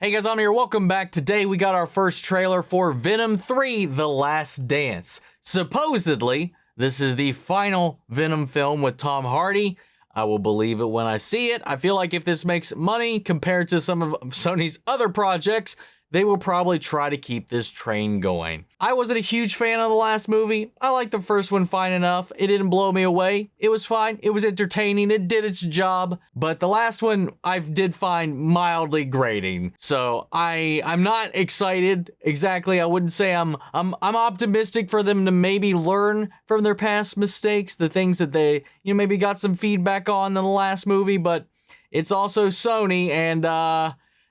Hey guys, I'm here. Welcome back. Today we got our first trailer for Venom 3: The Last Dance. Supposedly, this is the final Venom film with Tom Hardy. I will believe it when I see it. I feel like if this makes money compared to some of Sony's other projects, they will probably try to keep this train going. I wasn't a huge fan of the last movie. I liked the first one fine enough. It didn't blow me away. It was fine. It was entertaining. It did its job. But the last one I did find mildly grating. So I'm not excited exactly. I wouldn't say I'm optimistic for them to maybe learn from their past mistakes, the things that they maybe got some feedback on in the last movie. But it's also Sony, and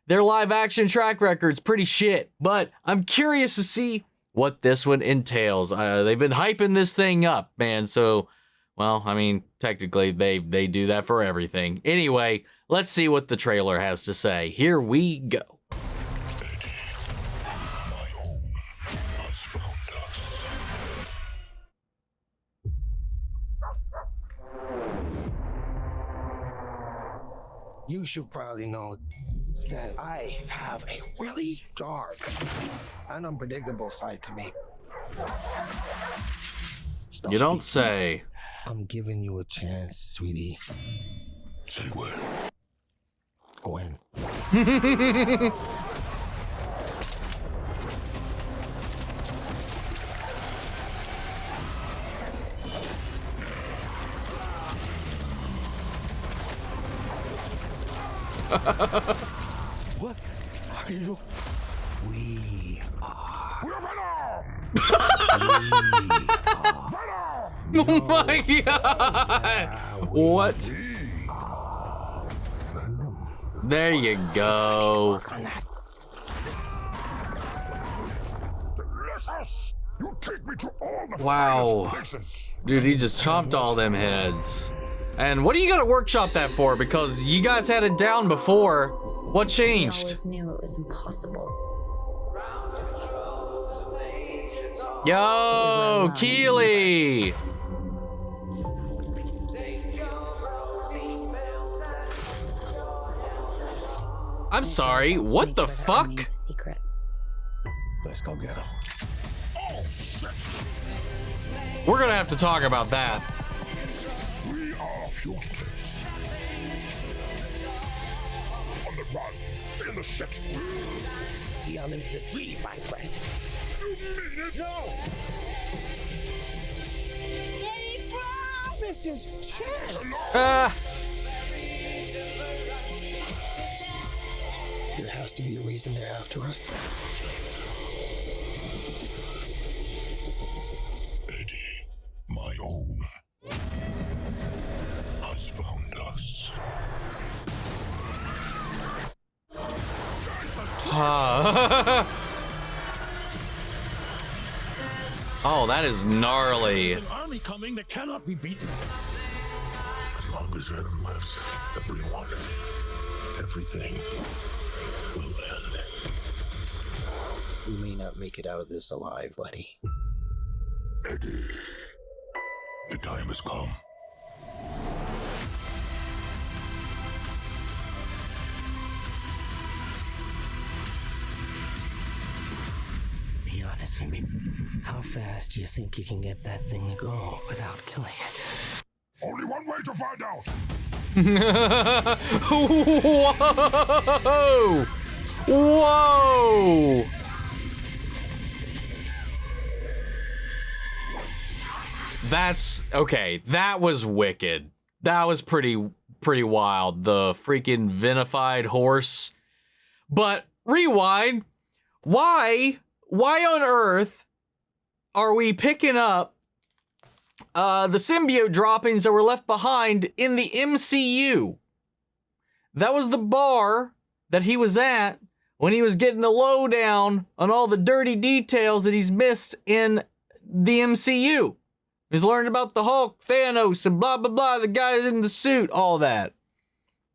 their live action track record's pretty shit, but I'm curious to see what this one entails. They've been hyping this thing up, man, so, well, I mean, technically they do that for everything. Anyway, let's see what the trailer has to say. Here we go. You should probably know that I have a really dark and unpredictable side to me. Stop You don't speaking. say. I'm giving you a chance, sweetie. Say when. When? What are you? We are. We're Venom! Oh my god! What? Venom. There you go. Work on that. Delicious! You take me to all the Wow. finest places. Dude, he just chomped all them heads. And what are you gonna workshop that for? Because you guys had it down before. What We changed? always knew it was impossible. Yo, Keely! I'm sorry, what Make the sure that fuck? remains a secret. Let's go get him. Oh, shit! We're gonna have to talk about that. We are fugitives. On the run, in the shit. The unlimited dream, my friend. You mean it? No! They promised his chance! There has to be a reason they're after us. Eddie, my own, has found us. Oh, that is gnarly. An army coming that cannot be beaten. As long as Venom lives, everyone, everything will end. We may not make it out of this alive, buddy. Eddie, the time has come. Be honest with me. How fast do you think you can get that thing to go without killing it? Only one way to find out. Whoa! Whoa! That's okay. That was wicked. That was pretty wild. The freaking venified horse. But rewind. Why on earth are we picking up the symbiote droppings that were left behind in the MCU? That was the bar that he was at when he was getting the lowdown on all the dirty details that he's missed in the MCU. He's learned about the Hulk, Thanos, and blah, blah, blah, the guys in the suit, all that.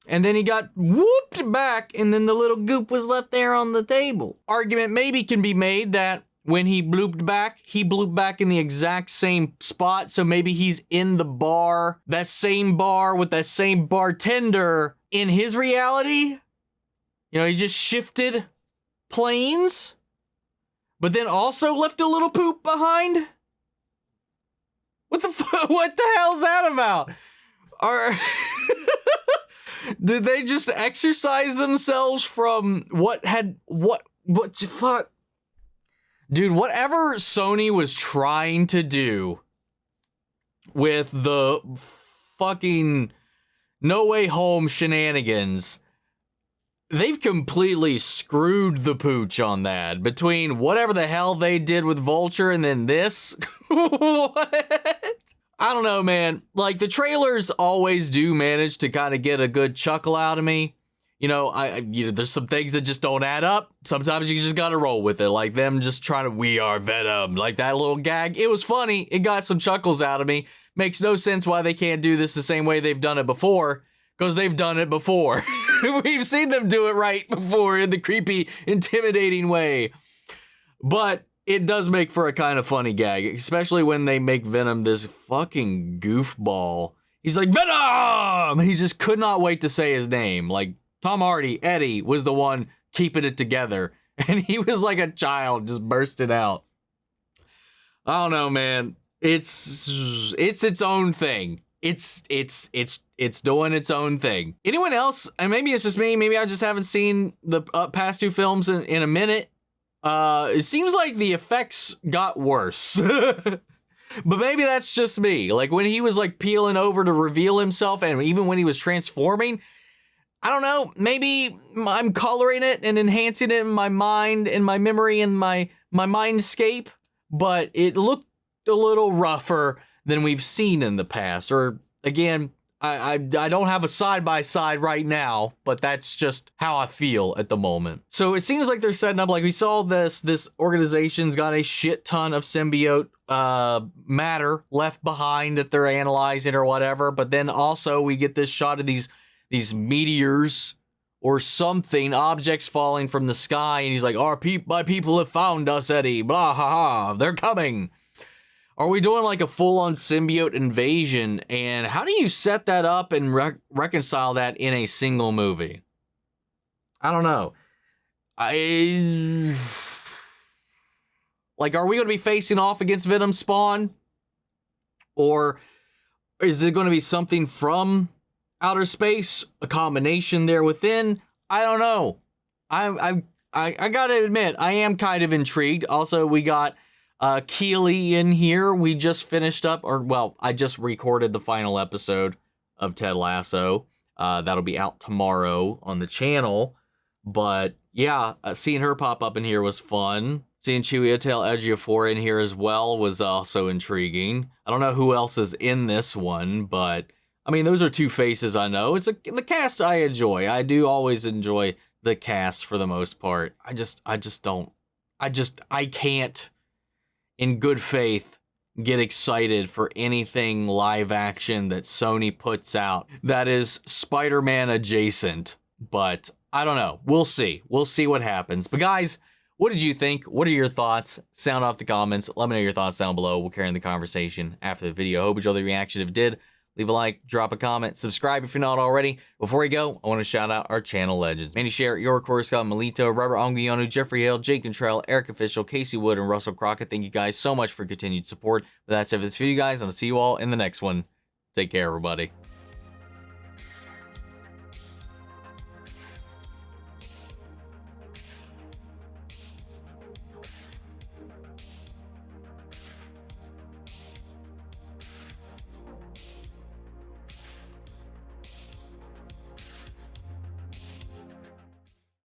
And then he got whooped back, and then the little goop was left there on the table. Argument maybe can be made that when he blooped back in the exact same spot, so maybe he's in the bar, that same bar with that same bartender in his reality? You know, he just shifted planes, but then also left a little poop behind. What the hell's that about? Did they just exercise themselves from what the fuck? Dude, whatever Sony was trying to do with the fucking No Way Home shenanigans, they've completely screwed the pooch on that. Between whatever the hell they did with Vulture and then this. What? I don't know, man. Like, the trailers always do manage to kind of get a good chuckle out of me. You know, there's some things that just don't add up. Sometimes you just gotta roll with it. Like them just trying to, we are Venom. Like that little gag. It was funny. It got some chuckles out of me. Makes no sense why they can't do this the same way they've done it before. Because they've done it before. We've seen them do it right before in the creepy, intimidating way. But it does make for a kind of funny gag. Especially when they make Venom this fucking goofball. He's like, Venom! He just could not wait to say his name. Like, Tom Hardy, Eddie, was the one keeping it together. And he was like a child just bursting out. I don't know, man. It's its own thing. It's doing its own thing. Anyone else? And maybe it's just me. Maybe I just haven't seen the past two films in a minute. It seems like the effects got worse. But maybe that's just me. Like when he was like peeling over to reveal himself, and even when he was transforming, I don't know, maybe I'm coloring it and enhancing it in my mind and my memory and my mindscape, but it looked a little rougher than we've seen in the past. Or again, I don't have a side-by-side right now, but that's just how I feel at the moment. So it seems like they're setting up, like we saw this organization's got a shit ton of symbiote matter left behind that they're analyzing or whatever, but then also we get this shot of these meteors or something, objects falling from the sky, and he's like, my people have found us, Eddie, blah, ha, ha, they're coming. Are we doing like a full-on symbiote invasion, and how do you set that up and reconcile that in a single movie? I don't know. Like, are we going to be facing off against Venom Spawn? Or is it going to be something from outer space, a combination there within? I don't know. I gotta admit, I am kind of intrigued. Also, we got Keely in here. We just finished up, I just recorded the final episode of Ted Lasso. That'll be out tomorrow on the channel. But yeah, seeing her pop up in here was fun. Seeing Chiwetel Ejiofor in here as well was also intriguing. I don't know who else is in this one, but I mean, those are two faces I know. It's the cast I enjoy. I do always enjoy the cast for the most part. I can't, in good faith, get excited for anything live action that Sony puts out that is Spider-Man adjacent. But I don't know. We'll see. We'll see what happens. But guys, what did you think? What are your thoughts? Sound off the comments. Let me know your thoughts down below. We'll carry on the conversation after the video. Hope you enjoyed the reaction. If you did, leave a like, drop a comment, subscribe if you're not already. Before we go, I want to shout out our channel legends. Manny Sherritt, York, Scott, Melito, Robert Onguionu, Jeffrey Hale, Jake Contrell, Eric Official, Casey Wood, and Russell Crockett. Thank you guys so much for continued support. But that's it for this video, guys. I'll see you all in the next one. Take care, everybody.